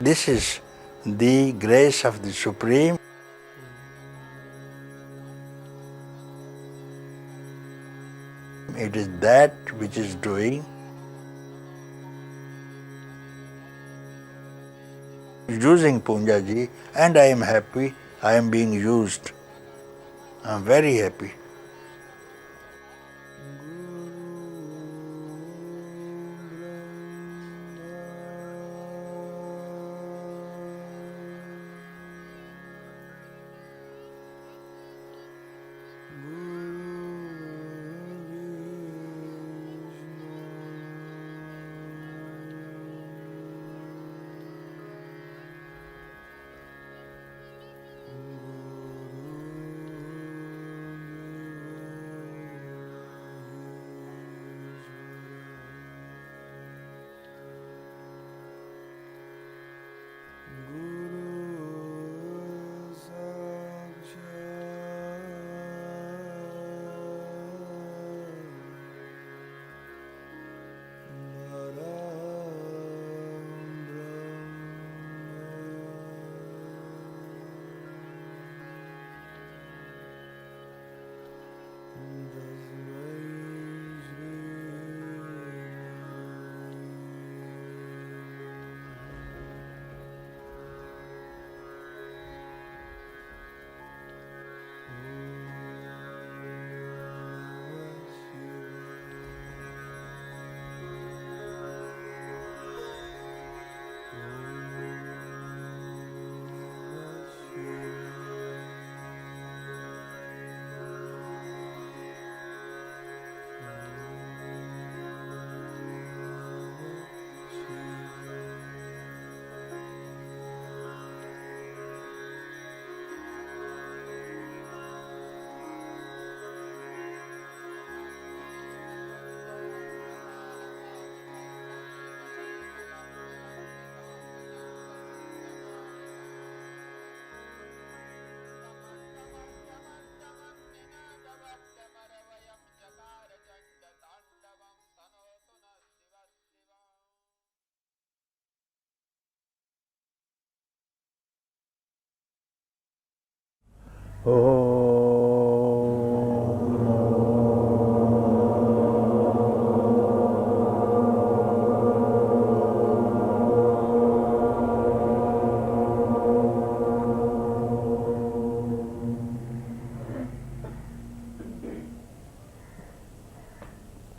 This is the grace of the Supreme. It is that which is doing, using Punjaji, and I am happy I am being used. I am very happy.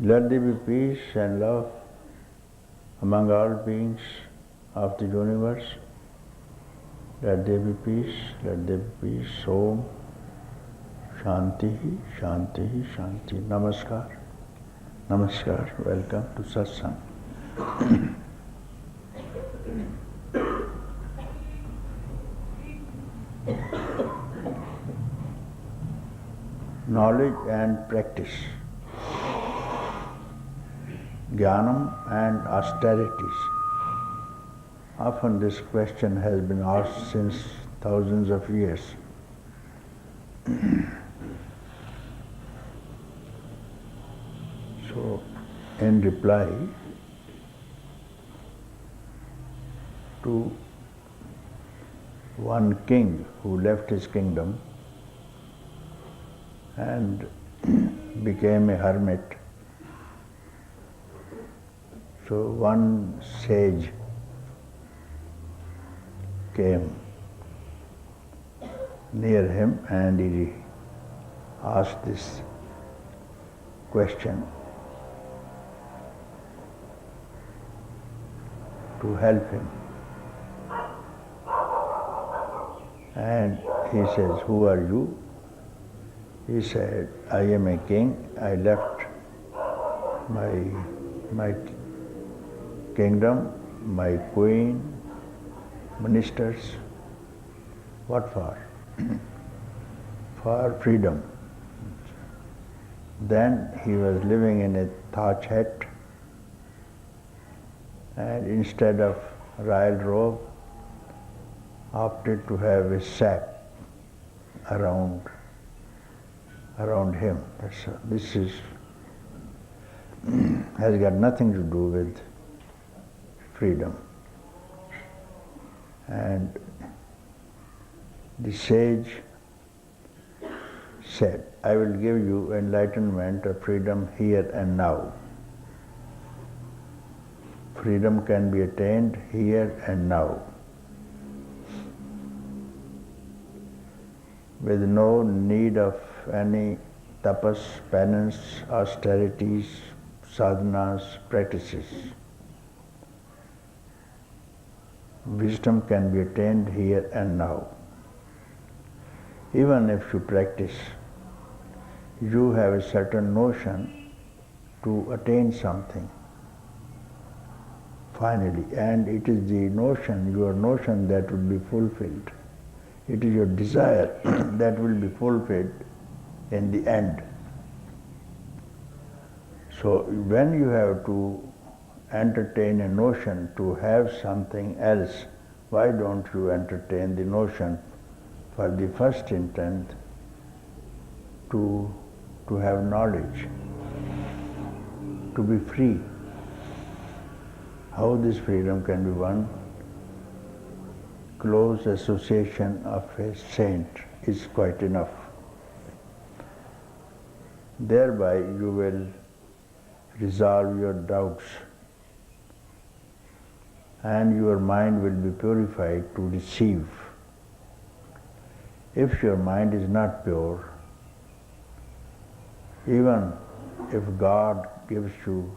Let there be peace and love among all beings of the universe. Let there be peace, let there be peace. Om Shanti, Shanti, Shanti. Namaskar. Namaskar. Welcome to Satsang. Knowledge and practice. Jnanam and austerities. Often this question has been asked since thousands of years. So, in reply to one king who left his kingdom and became a hermit, so one sage came near him and he asked this question to help him. And he says, "Who are you?" He said, "I am a king. I left my kingdom, my queen, ministers. What for? For freedom." Then he was living in a thatch hut, and instead of royal robe, opted to have a sack around him. This has got nothing to do with freedom. And the sage said, I will give you enlightenment or freedom here and now. Freedom can be attained here and now, with no need of any tapas, penance, austerities, sadhanas, practices. Wisdom can be attained here and now. Even if you practice, you have a certain notion to attain something finally, and it is the notion, your notion, that will be fulfilled. It is your desire that will be fulfilled in the end. So when you have to entertain a notion to have something else, why don't you entertain the notion for the first intent to have knowledge, to be free? How this freedom can be won? Close association of a saint is quite enough. Thereby you will resolve your doubts and your mind will be purified to receive. If your mind is not pure, even if God gives you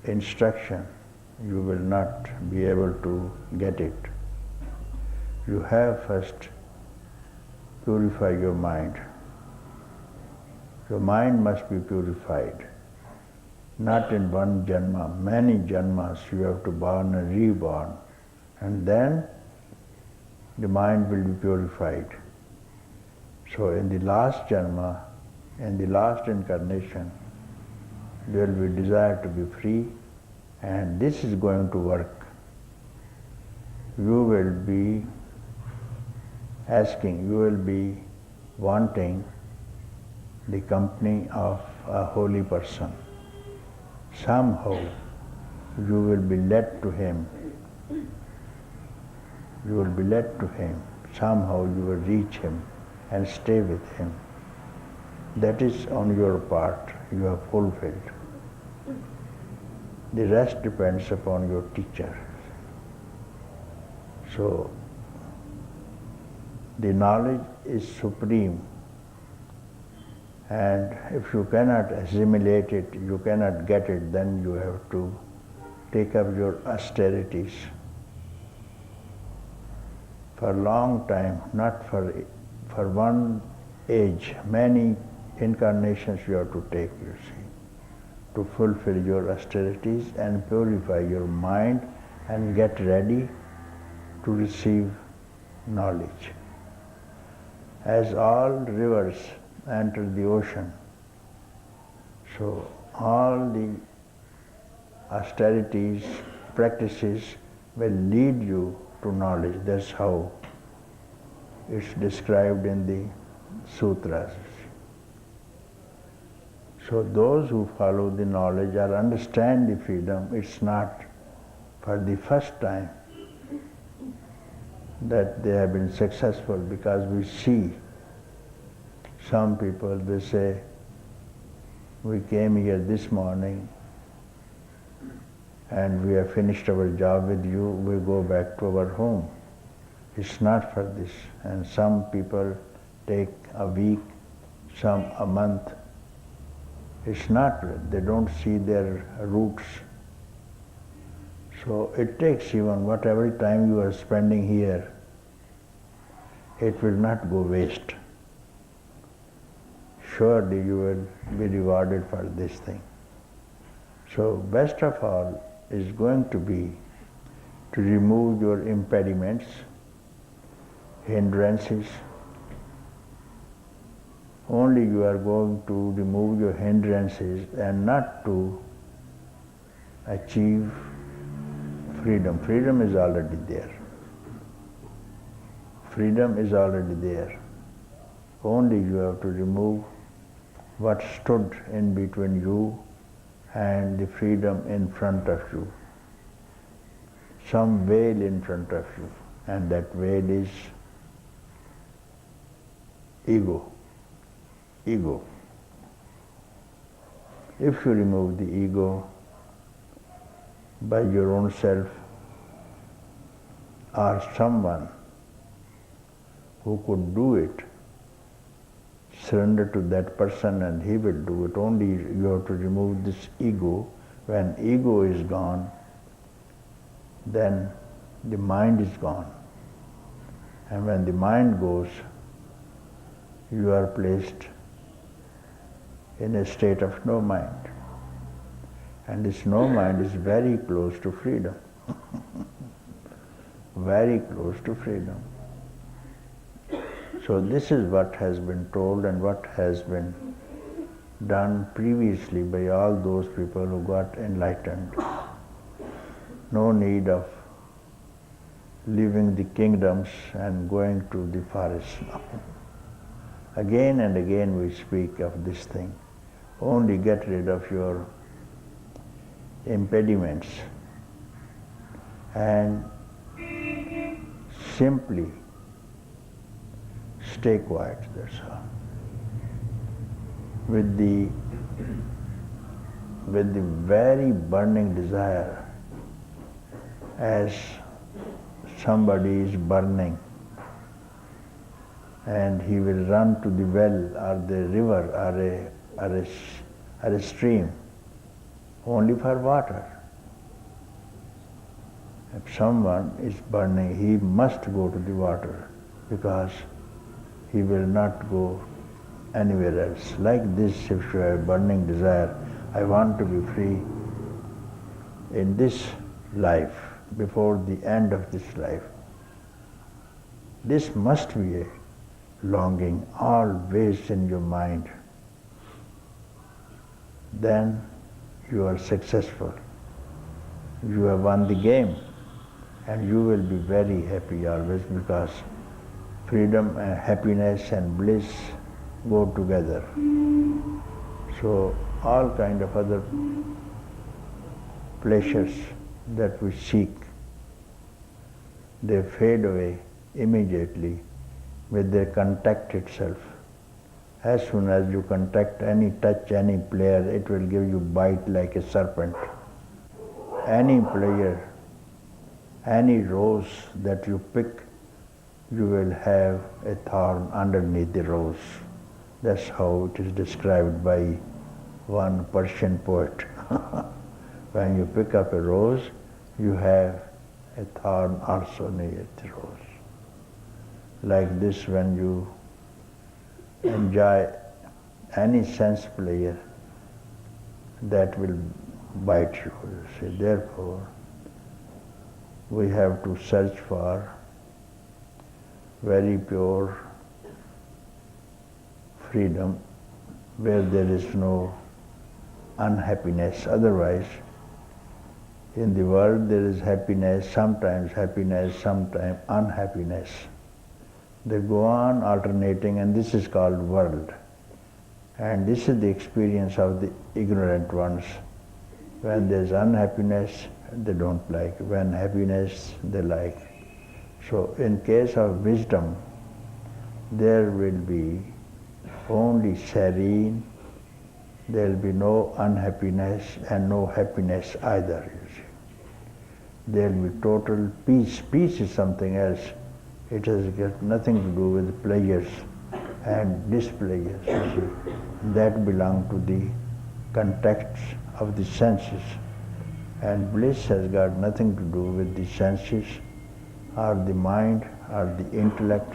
instruction, you will not be able to get it. You have first purify your mind. Your mind must be purified. Not in one janma, many janmas you have to born and reborn, and then the mind will be purified. So in the last janma, in the last incarnation, there will be desire to be free, and this is going to work. You will be asking, you will be wanting the company of a holy person. Somehow you will be led to him. You will be led to him. Somehow you will reach him and stay with him. That is on your part, you have fulfilled. The rest depends upon your teacher. So, the knowledge is supreme, and if you cannot assimilate it, you cannot get it, then you have to take up your austerities. For a long time, not for one age, many incarnations you have to take, you see, to fulfill your austerities and purify your mind and get ready to receive knowledge. As all rivers enter the ocean, so all the austerities, practices will lead you to knowledge. That's how it's described in the sutras. So those who follow the knowledge or understand the freedom, it's not for the first time that they have been successful, because we see some people, they say, we came here this morning and we have finished our job with you, we go back to our home. It's not for this. And some people take a week, some a month. It's not, they don't see their roots. So it takes even whatever time you are spending here, it will not go waste. Surely you will be rewarded for this thing. So best of all is going to be to remove your impediments, hindrances. Only you are going to remove your hindrances and not to achieve freedom. Freedom is already there. Freedom is already there. Only you have to remove what stood in between you and the freedom in front of you. some veil in front of you, and that veil is ego. Ego. If you remove the ego by your own self or someone who could do it, surrender to that person and he will do it. Only you have to remove this ego. When ego is gone, then the mind is gone. And when the mind goes, you are placed in a state of no mind. And this no mind is very close to freedom. Very close to freedom. So this is what has been told and what has been done previously by all those people who got enlightened. No need of leaving the kingdoms and going to the forest now. Again and again we speak of this thing. Only get rid of your impediments and simply stay quiet, that's all. With the very burning desire, as somebody is burning and he will run to the well or the river or a stream only for water. If someone is burning, he must go to the water because he will not go anywhere else. Like this, if you have a burning desire, I want to be free in this life, before the end of this life. This must be a longing always in your mind. Then you are successful. You have won the game and you will be very happy always, because freedom and happiness and bliss go together. So all kind of other pleasures that we seek, they fade away immediately with their contact itself. As soon as you touch any player, it will give you bite like a serpent. Any player, any rose that you pick, you will have a thorn underneath the rose. That's how it is described by one Persian poet. When you pick up a rose, you have a thorn also near the rose. Like this, when you enjoy any sense pleasure, that will bite you. See, therefore, we have to search for very pure freedom where there is no unhappiness. Otherwise, in the world there is happiness, sometimes unhappiness. They go on alternating, and this is called world. And this is the experience of the ignorant ones. When there is unhappiness, they don't like. When happiness, they like. So in case of wisdom, there will be only serene, there will be no unhappiness and no happiness either, you see. There will be total peace. Peace is something else. It has got nothing to do with pleasures and displeasures, you see. That belong to the contacts of the senses. And bliss has got nothing to do with the senses or the mind or the intellect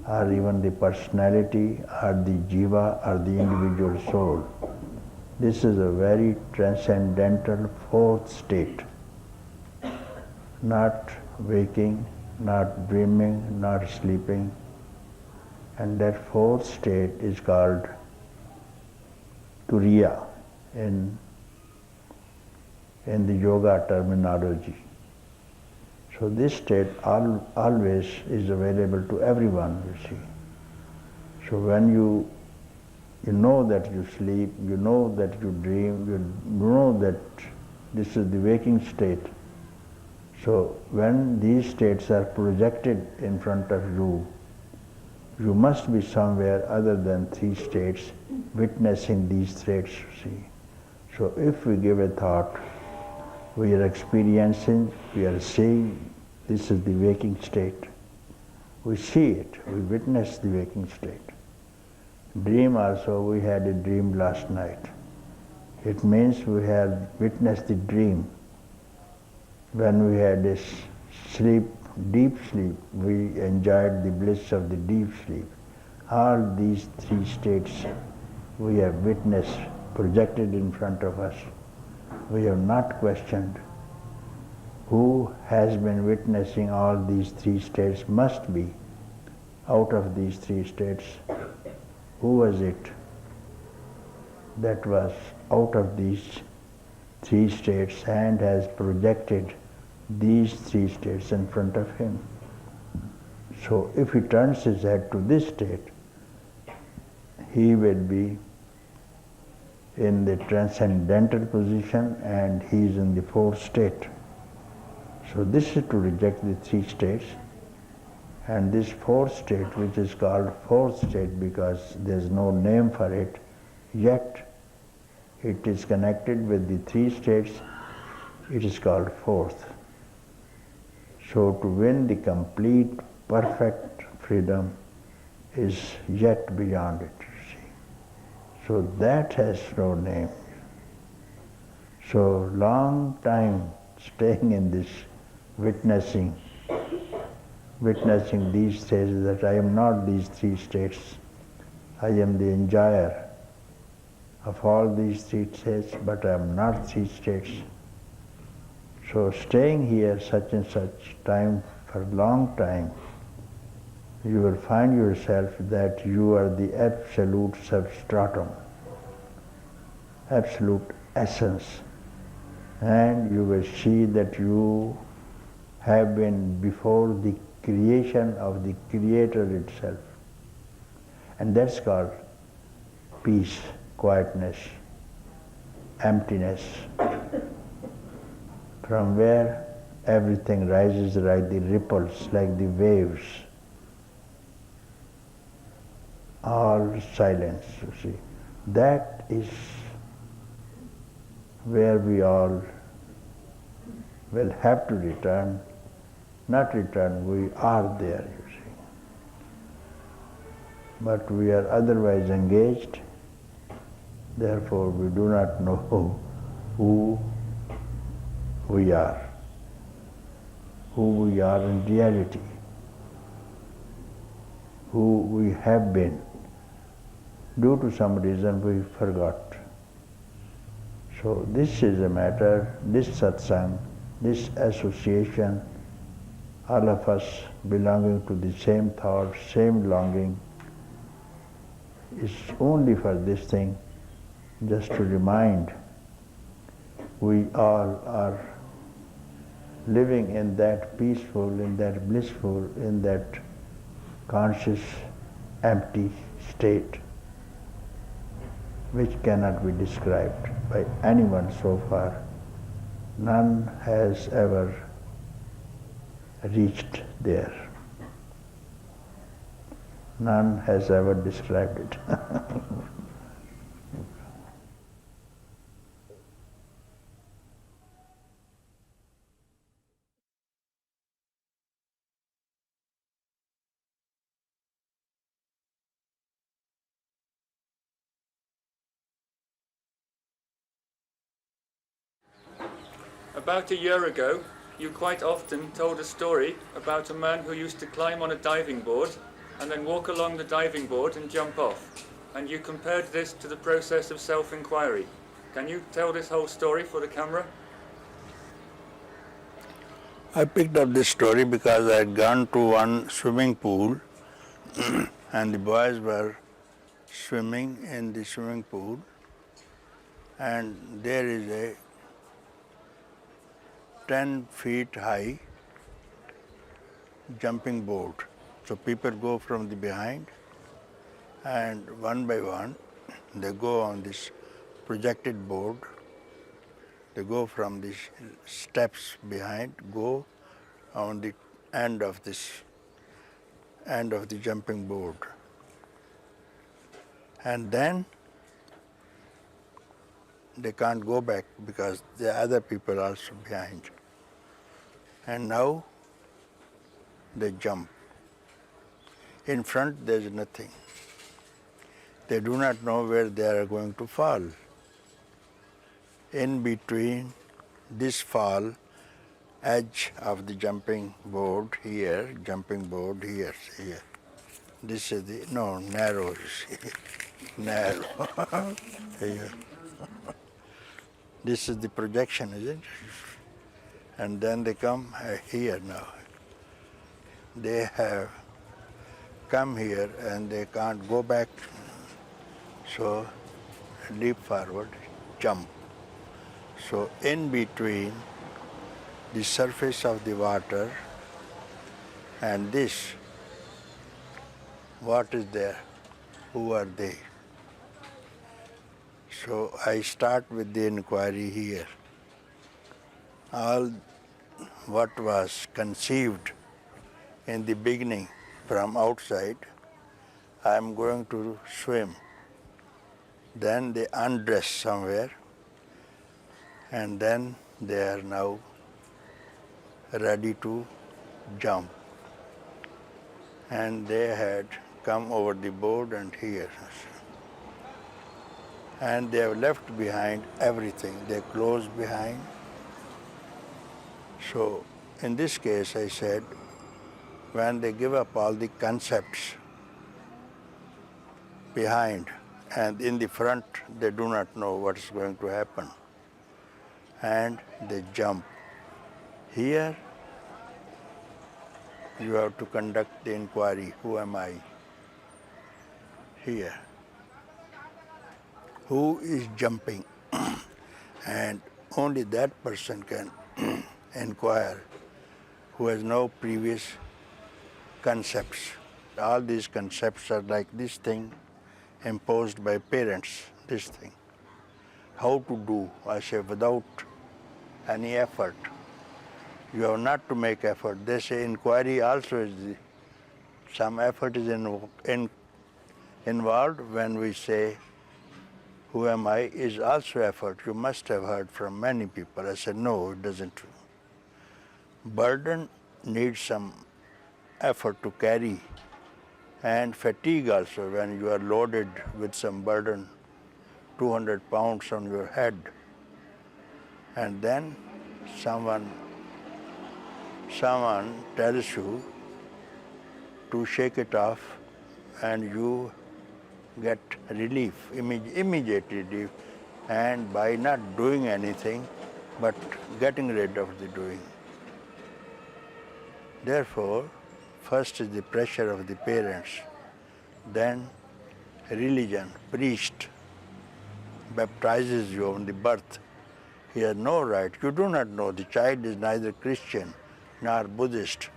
or even the personality or the jiva or the individual soul. This is a very transcendental fourth state. Not waking, not dreaming, not sleeping. And that fourth state is called Turiya in the yoga terminology. So this state always is available to everyone, you see. So when you know that you sleep, you know that you dream, you know that this is the waking state. So when these states are projected in front of you, you must be somewhere other than three states witnessing these states, see. So if we give a thought, we are experiencing, we are seeing, this is the waking state. We see it, we witness the waking state. Dream also, we had a dream last night. It means we have witnessed the dream. When we had a sleep, deep sleep, we enjoyed the bliss of the deep sleep. All these three states we have witnessed, projected in front of us. We have not questioned. Who has been witnessing all these three states must be out of these three states. Who was it that was out of these three states and has projected these three states in front of him? So if he turns his head to this state, he will be in the transcendental position and he is in the fourth state. So this is to reject the three states, and this fourth state, which is called fourth state because there is no name for it, yet it is connected with the three states, it is called fourth. So to win the complete, perfect freedom is yet beyond it, you see. So that has no name. So long time staying in this witnessing these states, that I am not these three states, I am the enjoyer of all these three states, but I am not three states. So staying here such and such time, for a long time, you will find yourself that you are the absolute substratum, absolute essence, and you will see that you have been before the creation of the Creator itself. And that's called peace, quietness, emptiness, from where everything rises like the ripples, like the waves, all silence, you see. That is where we all will have to return. Not return, we are there, you see. But we are otherwise engaged, therefore we do not know who we are in reality, who we have been. Due to some reason we forgot. So this is a matter, this satsang, this association, all of us belonging to the same thought, same longing, is only for this thing, just to remind we all are living in that peaceful, in that blissful, in that conscious, empty state, which cannot be described by anyone so far. None has ever reached there. None has ever described it. About a year ago, you quite often told a story about a man who used to climb on a diving board and then walk along the diving board and jump off. And you compared this to the process of self-inquiry. Can you tell this whole story for the camera? I picked up this story because I had gone to one swimming pool and the boys were swimming in the swimming pool, and there is a 10 feet high jumping board. So people go from the behind and one by one they go on this projected board. They go from the steps behind, go on the end of the jumping board. And then they can't go back because the other people are also behind. And now they jump. In front there is nothing. They do not know where they are going to fall. In between this fall, edge of the jumping board here, here. This is the, no, narrow, you see, narrow, here. This is the projection, isn't it? And then they come here now. They have come here and they can't go back, so leap forward, jump. So in between the surface of the water and this, what is there? Who are they? So I start with the inquiry here. All what was conceived in the beginning from outside, I am going to swim. Then they undress somewhere, and then they are now ready to jump. And they had come over the board and here. And they have left behind everything. They closed behind. So in this case, I said, when they give up all the concepts behind and in the front, they do not know what is going to happen. And they jump. Here, you have to conduct the inquiry, who am I? Here. Who is jumping? And only that person can inquire who has no previous concepts. All these concepts are like this thing imposed by parents, this thing. How to do, I say, without any effort. You have not to make effort. They say inquiry also is some effort is involved when we say, who am I, is also effort. You must have heard from many people. I said, no, it doesn't. Burden needs some effort to carry, and fatigue also when you are loaded with some burden, 200 pounds on your head, and then someone tells you to shake it off, and you get relief, immediate relief, and by not doing anything, but getting rid of the doing. Therefore, first is the pressure of the parents, then religion, priest baptizes you on the birth. He has no right, you do not know, the child is neither Christian, nor Buddhist,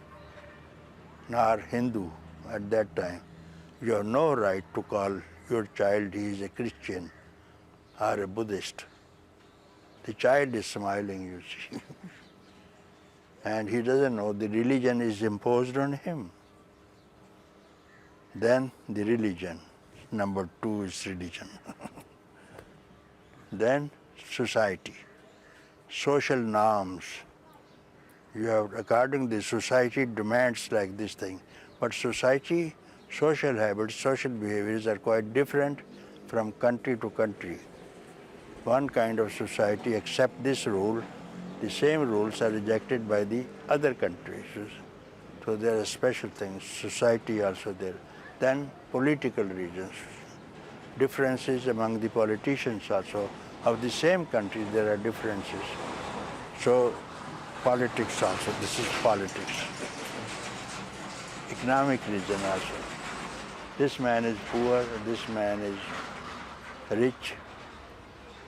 nor Hindu at that time. You have no right to call your child he is a Christian or a Buddhist. The child is smiling, you see. And he doesn't know the religion is imposed on him. Then the religion, number 2 is religion. Then society, social norms. You have, according to the society demands like this thing. But society, social habits, social behaviors are quite different from country to country. One kind of society accepts this rule, the same rules are rejected by the other countries. So there are special things, society also there. Then political reasons, differences among the politicians also. Of the same country there are differences. So politics also, this is politics. Economic reason also. This man is poor, this man is rich.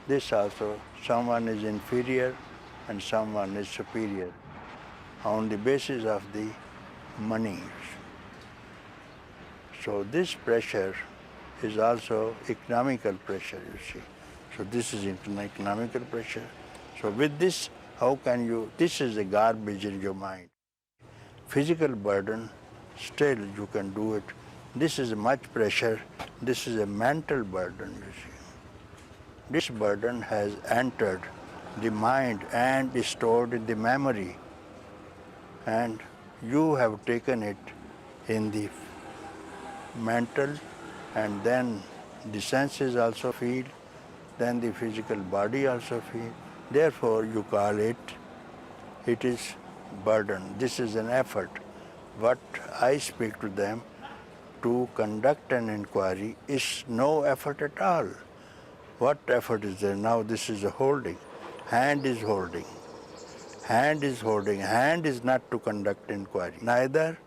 This also, someone is inferior and someone is superior on the basis of the money. So this pressure is also economical pressure, you see. So this is economical pressure. So with this, how can you, this is the garbage in your mind. physical burden, still you can do it. This is much pressure. This is a mental burden, you see. This burden has entered the mind and is stored in the memory. And you have taken it in the mental, and then the senses also feel, then the physical body also feel. Therefore you call it is burden. This is an effort. What I speak to them to conduct an inquiry is no effort at all. What effort is there? Now this is a holding. Hand is holding. Hand is holding. Hand is not to conduct inquiry. Neither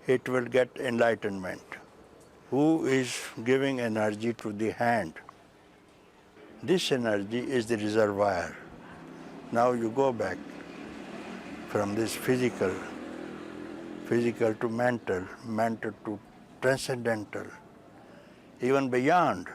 it will get enlightenment. Who is giving energy to the hand? This energy is the reservoir. Now you go back from this physical to mental, mental to transcendental, even beyond.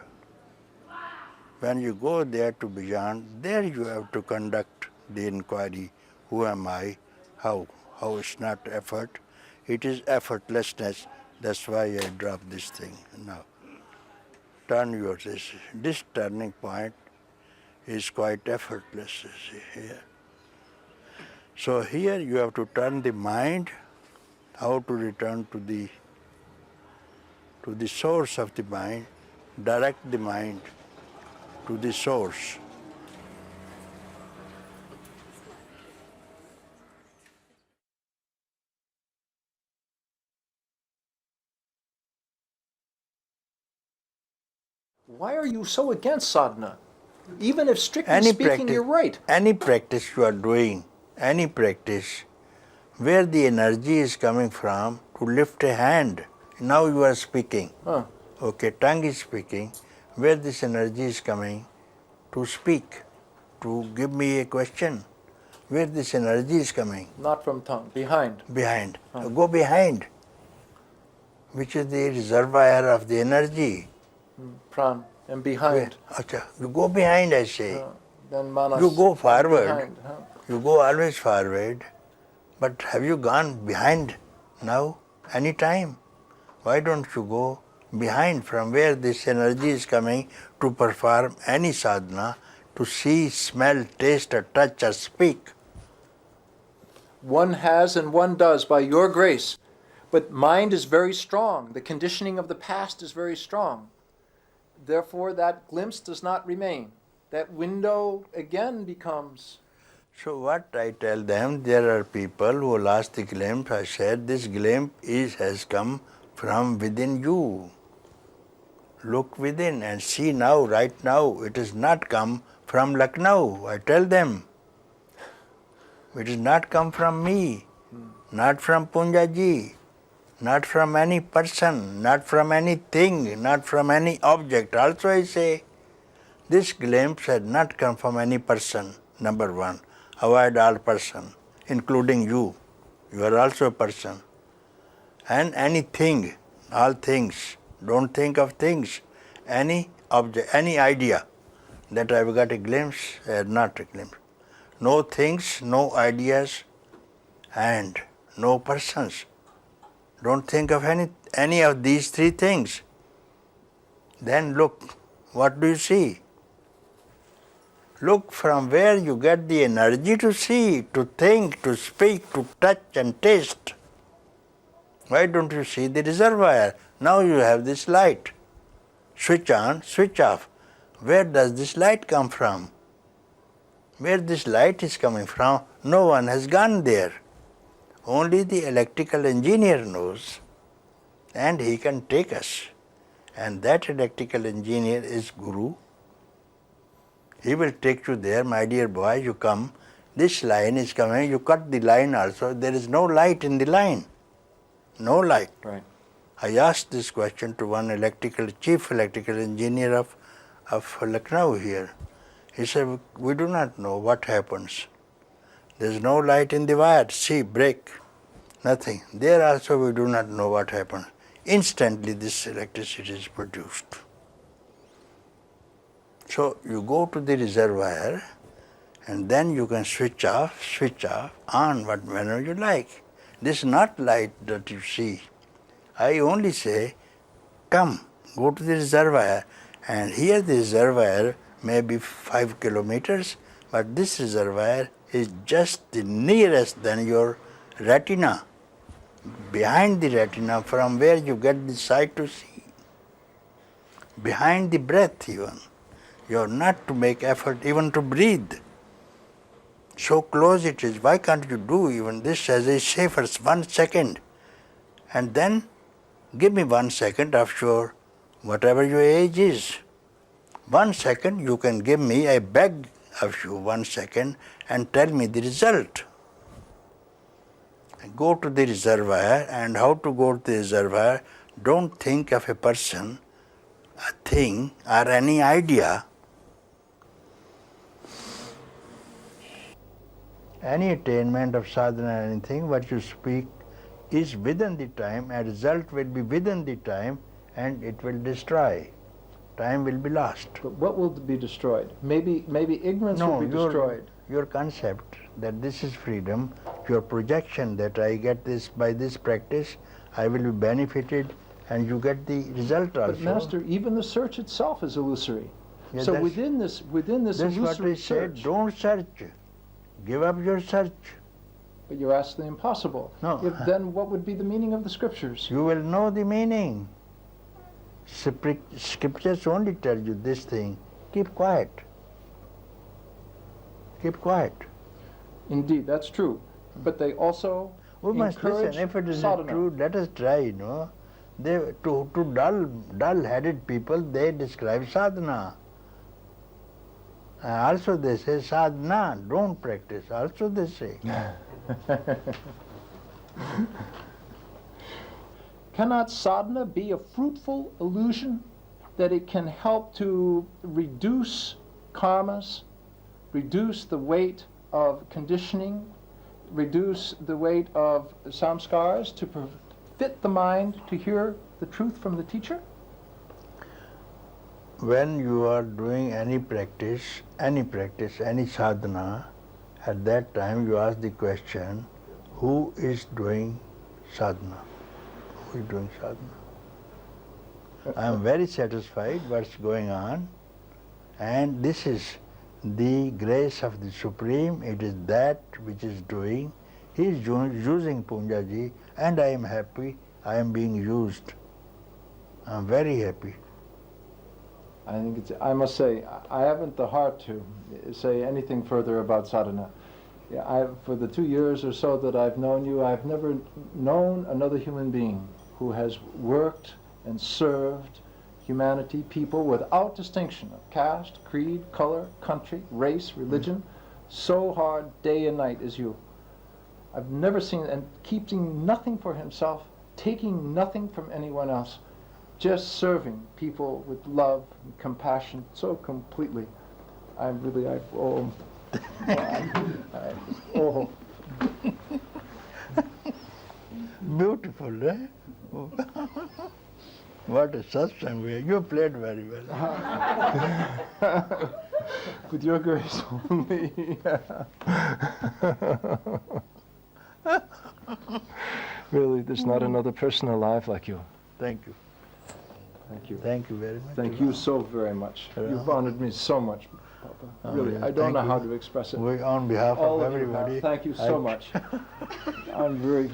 When you go there to beyond, there you have to conduct the inquiry. Who am I? How? How is not effort? It is effortlessness. That's why I dropped this thing. Now, turn yours. This turning point is quite effortless, you see, here. So here you have to turn the mind, how to return to the source of the mind, direct the mind to the source. Why are you so against sadhana? Even if strictly speaking you're right. Any practice you are doing, any practice, where the energy is coming from to lift a hand. Now you are speaking. Okay, tongue is speaking. Where this energy is coming to speak, to give me a question. Where this energy is coming. Not from tongue, behind. Behind. Go behind, which is the reservoir of the energy. Pran, and behind. Achha, you go behind, I say. Then manas. You go forward. Behind, You go always forward. But have you gone behind now, any time? Why don't you go behind from where this energy is coming to perform any sadhana, to see, smell, taste, or touch, or speak? One has and one does by your grace. But mind is very strong. The conditioning of the past is very strong. Therefore, that glimpse does not remain. That window again becomes... So what I tell them, there are people who lost the glimpse. I said, this glimpse has come from within you. Look within and see now, right now. It has not come from Lucknow. I tell them. It has not come from me, not from Punjaji, not from any person, not from anything, not from any object. Also I say, this glimpse had not come from any person, number one. Avoid all person, including you. You are also a person. And anything, all things. Don't think of things. Any object, any idea that I've got a glimpse, not a glimpse. No things, no ideas, and no persons. Don't think of any of these three things. Then look, what do you see? Look from where you get the energy to see, to think, to speak, to touch and taste. Why don't you see the reservoir? Now you have this light. Switch on, switch off. Where does this light come from? Where this light is coming from, no one has gone there. Only the electrical engineer knows, and he can take us. And that electrical engineer is Guru. He will take you there, my dear boy, you come. This line is coming, you cut the line also. There is no light in the line. No light. Right. I asked this question to one chief electrical engineer of Lucknow here. He said, we do not know what happens. There is no light in the wire. See, break. Nothing. There also we do not know what happens. Instantly this electricity is produced. So you go to the reservoir and then you can switch off, on whenever you like. This is not light that you see. I only say, come, go to the reservoir, and here the reservoir may be 5 kilometers, but this reservoir is just the nearest than your retina, behind the retina from where you get the sight to see, behind the breath even. You are not to make effort even to breathe. So close it is. Why can't you do even this as I say for 1 second? And then give me 1 second of your, whatever your age is. 1 second you can give me, I beg of you 1 second, and tell me the result. Go to the reservoir, and how to go to the reservoir, don't think of a person, a thing, or any idea. Any attainment of sadhana or anything, what you speak is within the time, and result will be within the time, and it will destroy. Time will be lost. But what will be destroyed? Maybe ignorance will be destroyed. Your concept that this is freedom, your projection that I get this by this practice, I will be benefited, and you get the result also. But Master, even the search itself is illusory. Yeah, so within this illusory search, don't search. Give up your search. But you ask the impossible. No. Then what would be the meaning of the scriptures? You will know the meaning. Scriptures only tell you this thing. Keep quiet. Keep quiet. Indeed, that's true. But they also We must encourage listen. If it is sadhana. true, let us try, To dull-headed people, they describe sadhana. Also they say sadhana, don't practice. Also they say. Cannot sadhana be a fruitful illusion that it can help to reduce karmas, reduce the weight of conditioning, reduce the weight of samskars, to fit the mind to hear the truth from the teacher? When you are doing any practice, any sadhana, at that time you ask the question, who is doing sadhana? Who is doing sadhana? I am very satisfied what's going on, and this is the grace of the Supreme. It is that which is doing. He is using Punjaji, and I am happy I am being used. I am very happy. I must say, I haven't the heart to say anything further about sadhana. For the 2 years or so that I've known you, I've never known another human being who has worked and served humanity, people, without distinction of caste, creed, color, country, race, religion, so hard day and night as you. I've never seen, and keeping nothing for himself, taking nothing from anyone else, just serving people with love and compassion so completely. Beautiful, eh? What a satsang we have. You played very well. With your grace only. Really, there's not another person alive like you. Thank you. Thank you. Thank you very much. Thank you so very much. You've honored me so much, Papa. Really, yeah, I don't know thank how you. to express it. We, on behalf All of of you have. everybody. Thank you so much. I'm very...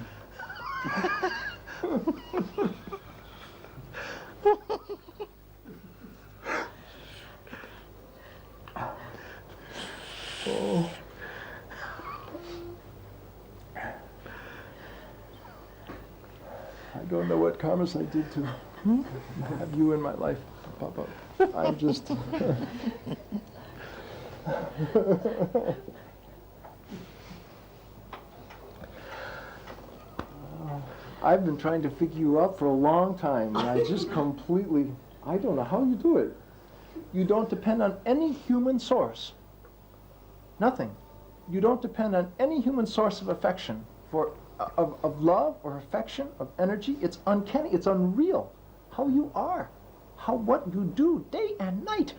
Oh. I don't know what karmas I did to have you in my life, Papa. I'm just... I've been trying to figure you out for a long time, and I just completely... I don't know how you do it. You don't depend on any human source. Nothing. You don't depend on any human source of affection, of love or affection, of energy. It's uncanny, it's unreal how you are, what you do day and night.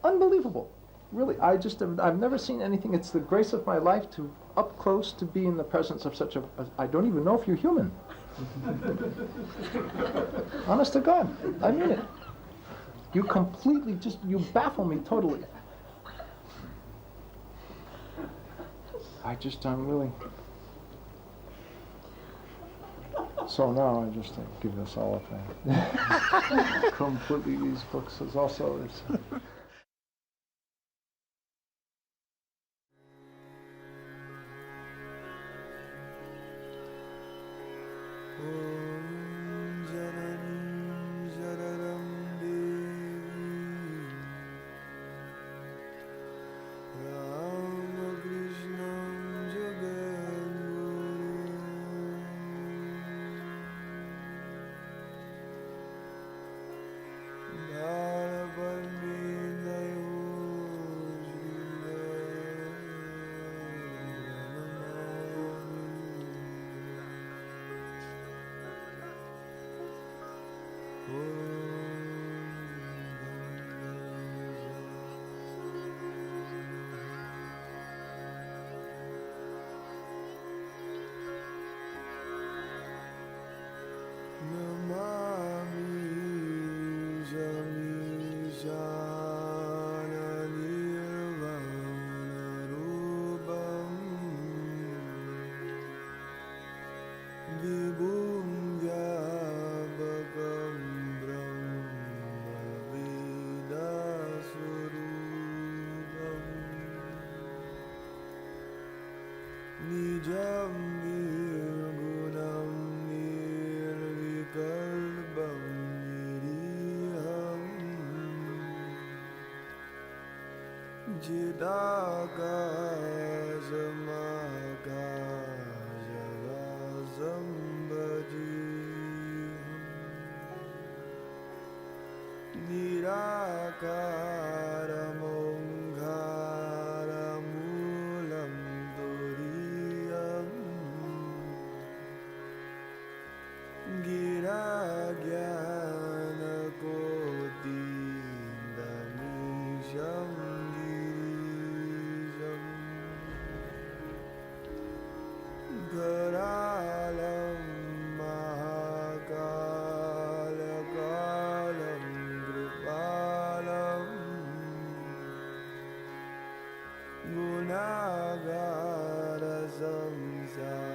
Unbelievable. really, I've never seen anything. It's the grace of my life to up close to be in the presence of such a I don't even know if you're human. Honest to God, I mean it. You completely you baffle me totally. I'm really. So now I just give this all up. Completely, these books is also. Gunagara samsara